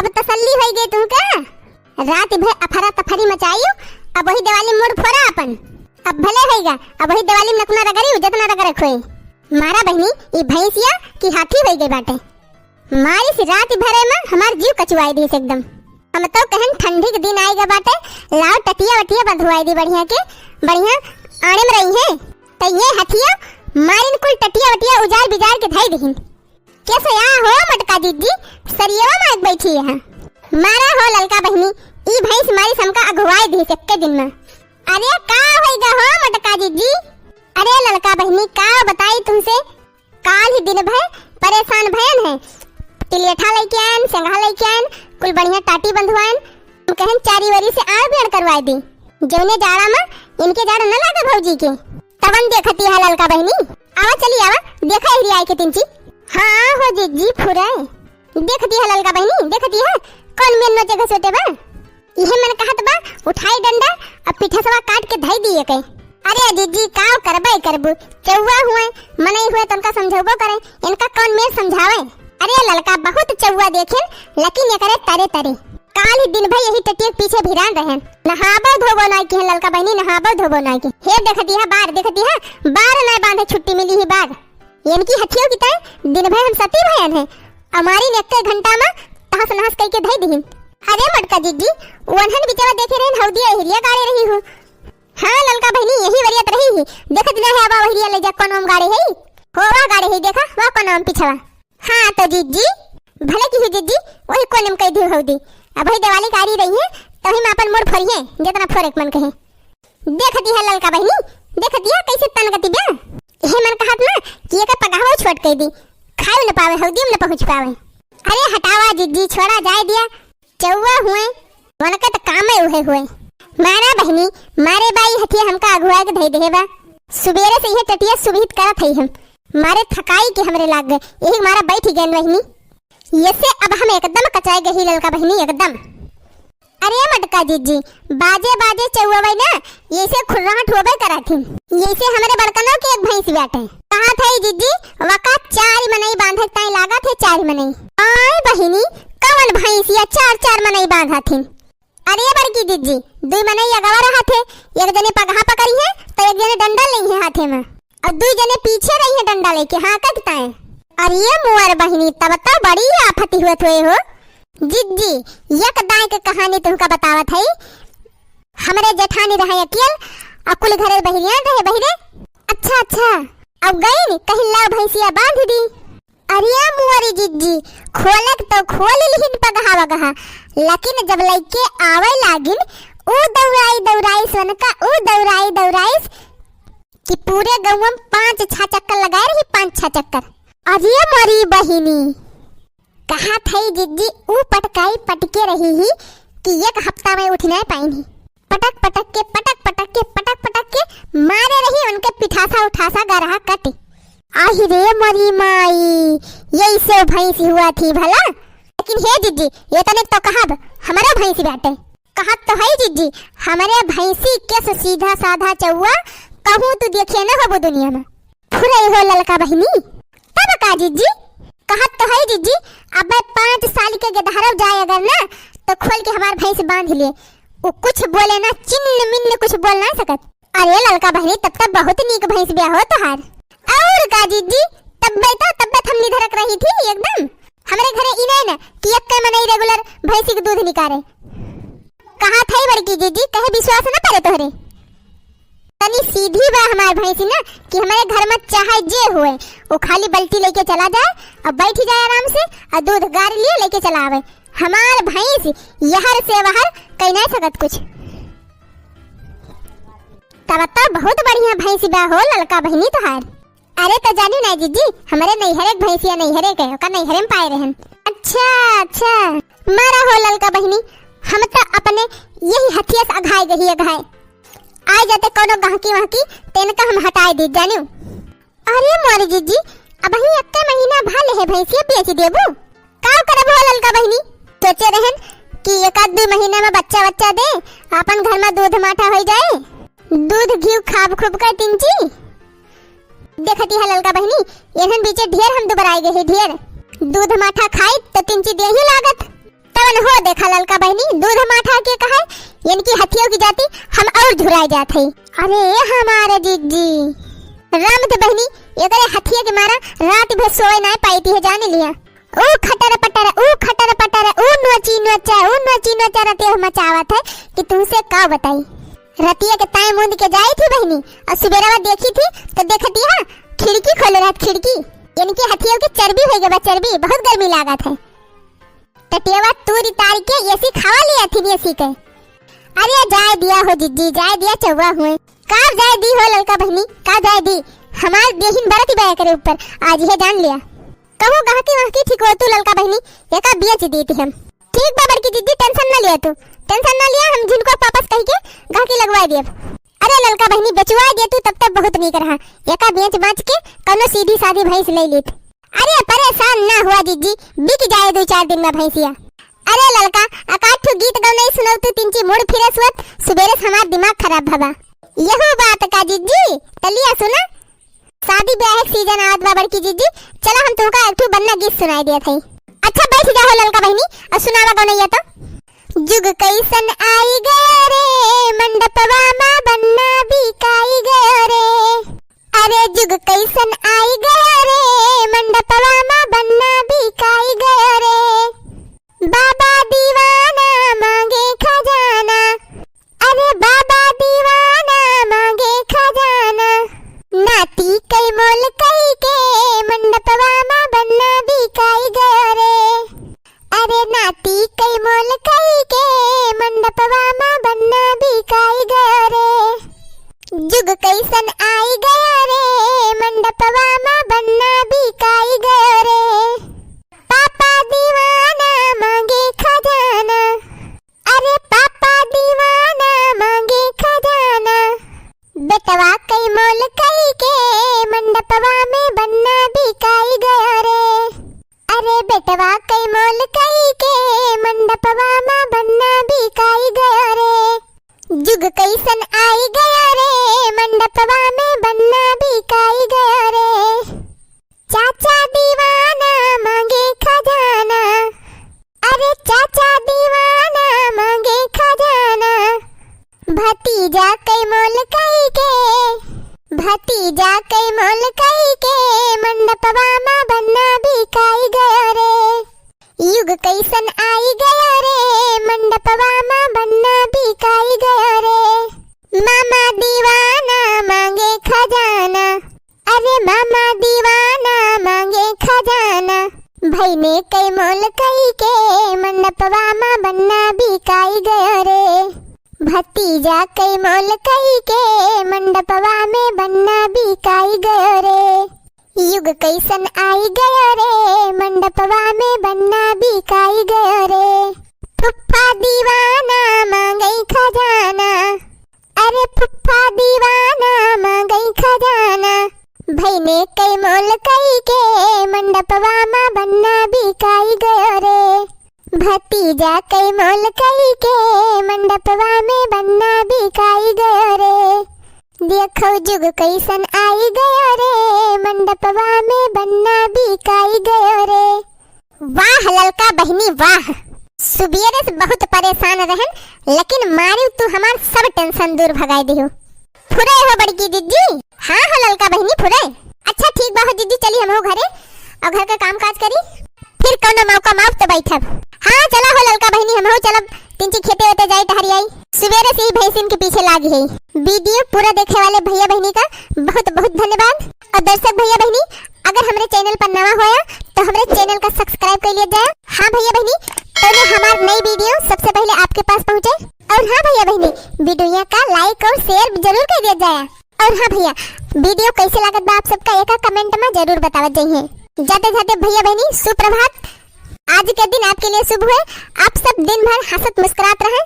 अब तसल्ली हो गई तुमका। रात भर अफरा तफरी मचाई, अब वही दिवाली मोड़ फोड़ा अपन। अब भले होगा, अब वही दिवाली में नकना रगड़ी जतना रगड़ खोए। मारा बहनी ये भैंसिया की हाथी हो गई बाटे। मारी से रात भरे में हमार जीव कचुआई दी एकदम। हम तो कहन ठंडी के दिन आएगा बाटे, लाओ टटिया वटिया बंधवाई दी बढ़िया के, बढ़िया आने में रही है। तो ये हथिया मारिन कुल टटिया वटिया उजाड़ बिजाड़ के धाई दहीन। कैसे यहाँ हो मटका दीदी, सरिया मार बैठी है। मारा हो ललका बहनी, ई भैंस मारी समका अगुवाई दी सक्के दिन में। अरे का होएगा हो मटका दीदी? अरे ललका बहनी का बताई तुमसे, काल ही दिन भर परेशान भयन है। टिलेठा लेके आयन, संघा लेके आयन, कुल बढ़िया टाटी बंधवायन। हम कहन चारी वरी से आड़ बेड़ करवाई दी। जौने जाड़ा में इनके जाड़ा न लागे भौजी के, तवन देखती है ललका बहनी। आवा चली आवा, देखा ही आई के तिंची। हाँ हो जीजी फुराए, देखती है ललका बहनी, देखती है कौन मेन नोचे घसोटे बा। यही मन कहत बा उठाई डंडा अब पिठसवा काट के धाई दिए के। अरे जीजी काव करबे करबू, चौवा हुए मनई हुए तनका समझाबो करे, इनका कौन मेल समझावे। अरे ललका बहुत चौवा देखेन, लेकिन ये करे तरे तरे। काल ही दिन भर यही टटिया पीछे भिरान रहन। नहाबो धोबो नाई के ललका बहनी, नहाबो धोबो नाई के। हे देखती है बार, देखती है बार ना बांधे छुट्टी मिली ही बार। इनकी हथियों की तरह दिन भर हम सती भयन है। हमारी नेक्के घंटा में तहस नहस कई के धई दीन। अरे मटका जीजी वनहन बिचारा देखे रहन, हौदिया हिरिया गाड़े रही हूँ। हाँ ललका बहनी यही वरियत रही ही, देखत ना है अब हिरिया ले जा कौन ओम गाड़े है। होवा गाड़े है, देखा वह कौन ओम पिछवा। हाँ तो जीजी भले की जीजी वही कौन ओम कई दी हौदी। अब वही दिवाली कारी रही है तो ही अपन मोड़ फोड़िए जितना फोरेक मन कहे। देखती है ललका बहनी, देखती है कैसे तनगती बा। हे मन कहत ना कि एकर पगाहो छोट कई दी, खाए न पावे हौदी में न पहुंच पावे। अरे हटावा जीजी, छोड़ा जाए दिया, चौवा हुए वनका त कामे उहे हुए। मारा बहनी मारे बाई हथिया हमका अगुआ के धई देबा। सुबेरे से यह टटिया सुबहित करत हई हम, मारे थकाई के हमरे लाग गए, यही मारा बैठ गए बहनी। ये से अब हम एकदम कचाए गई ललका बहनी एकदम। अरे मटका जीजी बाजे बाजे चौवा ना, ये से खुर्राहट होबे कराथी। ये से हमारे बड़कनों के एक भैंस बैठे। कहा था जीजी वका चार मनई बांधे ताई लागा थे, चार मनई। आय बहिनी कवन भैंस या चार चार मनई बांधा थी। अरे बड़की जीजी दो मनई अगवा रहा थे, एक जने पगहा पकड़ी है तो एक जने डंडा ली है हाथे में, और दो जने पीछे रही है डंडा लेके। हाँ कगता है। अरे मुआर बहिनी तब तो बड़ी आफती हुए थे हो। जीजी यक दाई के कहानी तुमका बतावत है। हमरे जेठानी रहे अकेल, अकुल घरे बहिरिया रहे बहिरे। अच्छा अच्छा अब गई नी कहीं ला भैंसिया बांध दी। अरे मुआरी जीजी खोलक तो खोल लिहिन पगहा वगहा, लेकिन जब लइके आवे लागिन ओ दौड़ाई दौड़ाई सनका, ओ दौड़ाई दौड़ाई कि पूरे गांव में 5-6 चक्कर लगाए रही, 5-6 चक्कर। अरे मरी बहिनी कहा थई जीजी ऊ पटकाई पटके रही ही कि एक हफ्ता में उठ नहीं पाई। पटक पटक के पटक पटक के पटक पटक के मारे रही, उनके पिठासा उठासा गरहा कटे। आही रे मरी माई, यही से भैंसी हुआ थी भला। लेकिन हे जीजी ये तने तो कहब हमारा भैंसी बाटे। कहत तो है जीजी हमारे भैंसी के सीधा साधा चौवा कहूँ तू देखे न हो दुनिया में। फुरई हो ललका बहनी तब का जीजी कहत तो है जीजी अब 5 साल के गधारव जाए अगर ना तो खोल के हमार भैंस बांध लिए। वो कुछ बोले ना चिन्न मिन्न कुछ बोल ना सकत। अरे ललका बहनी तब तक बहुत नीक भैंस ब्याह हो तोहार। और का जीजी तब्बे हम निधरक रही थी एकदम। हमारे घरे इने ना कि एक मनई रेगुलर भैंसी के दूध निकारे। कहा थई बड़की जीजी कहे विश्वास न करे तोहरे। तनी सीधी बा हमार भैंसी ना कि हमारे घर में चाहे जे हुए वो खाली बल्टी लेके चला जाए और बैठ जाए आराम से और दूध गार लिए लेके चला आवे। हमार भैंस यहर से वहर कहीं नहीं सकत कुछ। तब तो बहुत बढ़िया भैंसी बा हो ललका बहनी तोहार। अरे तो जानी ना जीजी हमारे नैहरे भैंसिया नैहरे के का नैहरे में पाए रहन। अच्छा अच्छा मारा हो ललका बहनी, हम तो अपने यही हथिया से अघाए गही अघाए आ जाते कोनो गहकी वहकी तेन का हम हटाए दी जानू। अरे मोरी जीजी अब ही एक महीना भाले है भैंसिया बेच देबू का करब हो ललका बहनी। सोचे रहन कि एक आध 2 महीना में बच्चा दे अपन घर में दूध माठा हो जाए, दूध घी खाब खूब कर तिंची। देखती है ललका बहनी एहन बीचे ढेर हम दुबराए गए ढेर दूध माठा खाई तो तिंची दे ही लागत तवन दूध माठा के कहा इनकी हथियों की जाती हम और झुराए जाते हैं। अरे हमारे जीजी राम तो बहनी एकरे हथिया के मारा रात भर सोए ना पाई थी जाने लिया। ओ खटर पटर ओ नोची नोचा रतिया मचावत है कि तुमसे का बताई। रतिया के ताए मुंद के जाई थी बहनी और सुबेरवा देखी थी तो देखती है खिड़की खोल रहा खिड़की इनकी हथियों की चर्बी हो गई चर्बी बहुत गर्मी लागत है। टटियावा तूरी तार के ऐसी खावा लिया थी ऐसी के। अरे जाए दिया हो जिज्जी जाए दिया चौवा हुए का जाए दी हो लड़का बहनी का जाए दी हमारे देहिन भरत ही बाया करे ऊपर आज ये जान लिया कहो गहा की वहां की ठीक हो तू लड़का बहनी एका बेच दी थी हम ठीक बाबर की जिज्जी टेंशन ना लिया तू टेंशन ना लिया हम जिनको वापस कह के गहा की लगवा दिए। अरे लड़का बहनी बेचवा दे तू तब तक बहुत नहीं रहा एका बेच बाच के कनो सीधी सादी भैंस ले ली। अरे परेशान ना हुआ जिज्जी बिक जाए 2-4 दिन में भैंसिया। अरे लड़का आकाश गीत गाओ नहीं सुनाओ तू तिनची मुड़ फिरे सुत सुबेरे हमारा दिमाग खराब भवा यही बात का जिज्जी तलिया सुना शादी ब्याह सीजन आवत बाबर की जिज्जी चला हम तुमका एक ठो बन्ना गीत सुनाई दिया था। अच्छा बैठ जाओ लड़का बहनी और सुनावा गौनैया तो जुग कैसन आई गया रे मंडपवा मां बन्ना बिकाई गया रे। अरे जुग कैसन आई गया रे मंडपवा मां बन्ना बिकाई गया रे। बाबा दीवाना मांगे खजाना अरे बाबा दीवाना मांगे खजाना नाती कई मोल कई के मंडपवा मां बन्ना बिकाई गया रे। अरे नाती कई मोल कई के मंडपवा मां बन्ना बिकाई गया रे। जुग कैसन आई गया रे मंडपवा मां बन्ना बिकाई गया रे। पापा दीवाना मांगे खजाना अरे पापा दीवाना मांगे खजाना बेटवा कई मोल कई के मंडपवा में बन्ना बिकाई गया रे। अरे बेटवा कई मोल कई के मंडपवा में बन्ना बिकाई गया रे। जुग कैसन आई गया रे मंडपवा में बन्ना बिकाई गया रे। चाचा दीवाना मांगे खजाना अरे चाचा दीवाना मांगे खजाना भतीजा कई मोल कई के भतीजा कई मोल कई के मंडपवा मां बन्ना बिकाई गया रे। युग कैसन आई गया रे मंडपवा मां बन्ना बिकाई गया रे। मामा दीवाना मांगे खजाना अरे मामा दीवाना मांगे खजाना भाई ने कई मोल कई के मंडपवा मां बन्ना बिकाई गया रे। भतीजा कई मोल कई के मंडपवा में बन्ना बिकाई गया रे। युग कैसन आई गया रे मंडपवा में बन्ना बिकाई गया रे। फुफ्फा दीवाना मांगे खजाना अरे फुफ्फा दीवाना मांगे खजाना भाई ने कई मोल कई के मंडपवा मां बन्ना बिकाई गया रे। भतीजा कई मोल कई के मंडपवा में बन्ना बिकाई गया रे। देखो जुग कैसन आई गया रे मंडपवा में बन्ना बिकाई गया रे। वाह ललका बहनी वाह सुबेरे से बहुत परेशान रहन लेकिन मारी तू हमार सब टेंशन दूर भगाई दियो। फुरे हो बड़की दीदी हाँ हो ललका बहनी फुरे। अच्छा ठीक बा हो दीदी चली हम हो घरे और घर का काम काज करी फिर कौनो मौका माफ तो बैठब। हाँ चला हो ललका बहनी हम हो चलब तिनची खेते होते जाई टहरी आई सुबेरे से ही भैंसिन के पीछे लागी है। वीडियो पूरा देखने वाले भैया बहनी का बहुत बहुत धन्यवाद। और दर्शक भैया बहनी अगर हमारे चैनल पर नवा होया तो हमारे चैनल का सब्सक्राइब कर लिया जाए। हाँ भैया बहनी तो हमारी नई वीडियो सबसे पहले आपके पास पहुँचे। और हाँ भैया बहनी वीडियो का लाइक और शेयर जरूर कर दिया जाए। और हाँ भैया वीडियो कैसे लागत बा आप सबका एक कमेंट में जरूर बतावत जाइए। जाते जाते भैया बहनी सुप्रभात। आज के दिन आपके लिए शुभ हुए। आप सब दिन भर हंसत मुस्कुरात रहें।